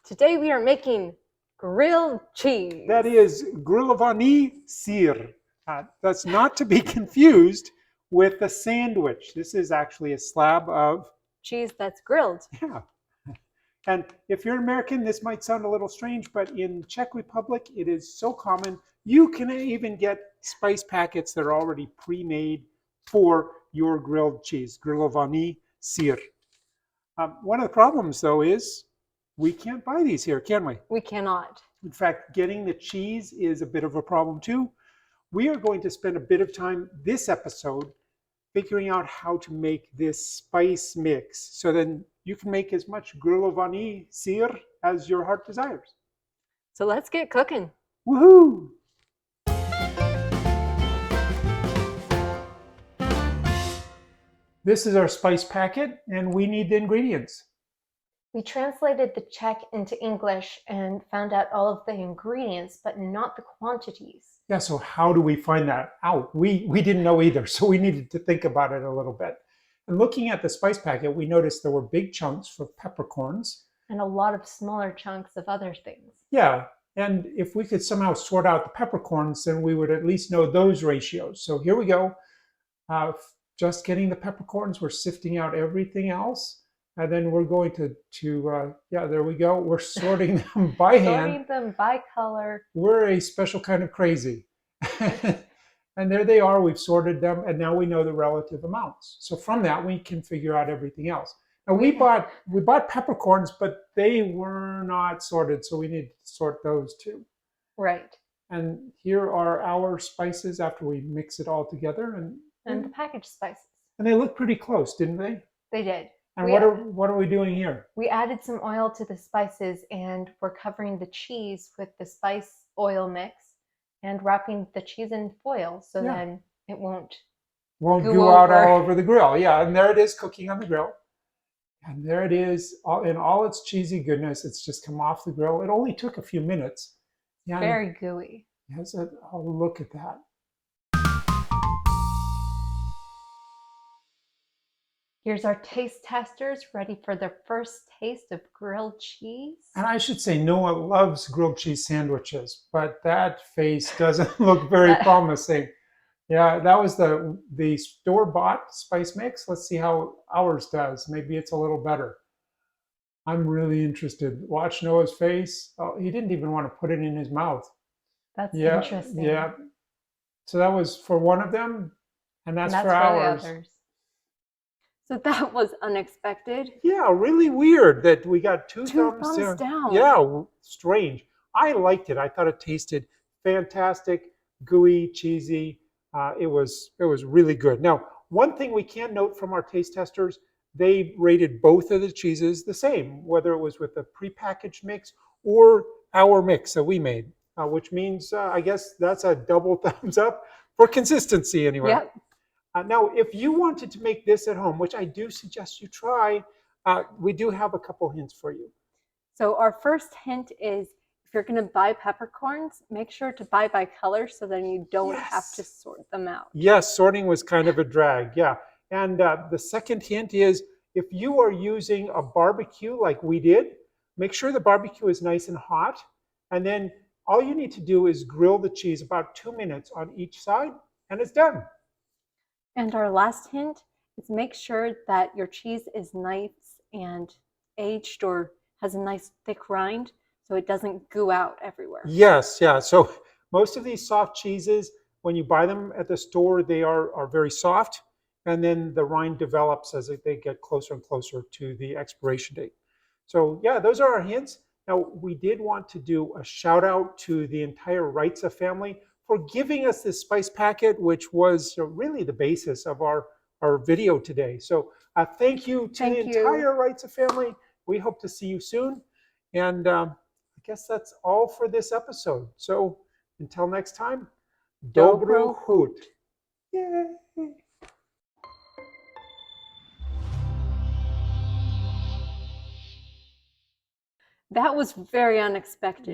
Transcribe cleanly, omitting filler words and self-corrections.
Today we are making grilled cheese. That is Grilovaný sír. That's not to be confused with a sandwich. This is actually a slab of cheese that's grilled. Yeah. And if you're American, this might sound a little strange, but in Czech Republic, it is so common. You can even get spice packets that are already pre-made for your grilled cheese, Grilovaný sír. One of the problems, though, is we can't buy these here, can we? We cannot. In fact, getting the cheese is a bit of a problem, too. We are going to spend a bit of time this episode figuring out how to make this spice mix so then you can make as much Grilovaný sír as your heart desires. So let's get cooking. Woohoo! This is our spice packet, and we need the ingredients. We translated the Czech into English and found out all of the ingredients, but not the quantities. Yeah, so how do we find that out? We didn't know either, so we needed to think about it a little bit. And looking at the spice packet, we noticed there were big chunks for peppercorns. And a lot of smaller chunks of other things. Yeah, and if we could somehow sort out the peppercorns, then we would at least know those ratios. So here we go. Just getting the peppercorns, we're sifting out everything else. And then we're going yeah, there we go. We're sorting them by hand. Sorting them by color. We're a special kind of crazy. And there they are. We've sorted them, and now we know the relative amounts. So from that, we can figure out everything else. Now we bought peppercorns, but they were not sorted, so we need to sort those too. Right. And here are our spices after we mix it all together, and the packaged spices. And they look pretty close, didn't they? They did. And what are we doing here? We added some oil to the spices, and we're covering the cheese with the spice oil mix and wrapping the cheese in foil so then it won't go out all over the grill. Yeah, and there it is cooking on the grill. And there it is in all its cheesy goodness. It's just come off the grill. It only took a few minutes. Yeah, very gooey. Yes, oh, look at that. Here's our taste testers ready for their first taste of grilled cheese. And I should say Noah loves grilled cheese sandwiches, but that face doesn't look very promising. Yeah, that was the store-bought spice mix. Let's see how ours does. Maybe it's a little better. I'm really interested. Watch Noah's face. Oh, he didn't even want to put it in his mouth. That's interesting. Yeah. So that was for one of them, and that's for ours. The others. So that was unexpected. Yeah, really weird that we got two thumbs down. Yeah, strange. I liked it. I thought it tasted fantastic, gooey, cheesy. It was really good. Now, one thing we can note from our taste testers, they rated both of the cheeses the same, whether it was with a prepackaged mix or our mix that we made, which means I guess that's a double thumbs up for consistency anyway. Yep. Now, if you wanted to make this at home, which I do suggest you try, we do have a couple hints for you. So our first hint is if you're going to buy peppercorns, make sure to buy by color so then you don't have to sort them out. Yes, sorting was kind of a drag, yeah. And the second hint is if you are using a barbecue like we did, make sure the barbecue is nice and hot. And then all you need to do is grill the cheese about 2 minutes on each side, and it's done. And our last hint is make sure that your cheese is nice and aged or has a nice thick rind so it doesn't goo out everywhere. Yes, yeah. So most of these soft cheeses, when you buy them at the store, they are very soft. And then the rind develops as they get closer and closer to the expiration date. So yeah, those are our hints. Now, we did want to do a shout out to the entire Reitze family for giving us this spice packet, which was really the basis of our video today. So thank you to the entire Reitze family. We hope to see you soon. And I guess that's all for this episode. So until next time, Dobro Hut. Yay! That was very unexpected.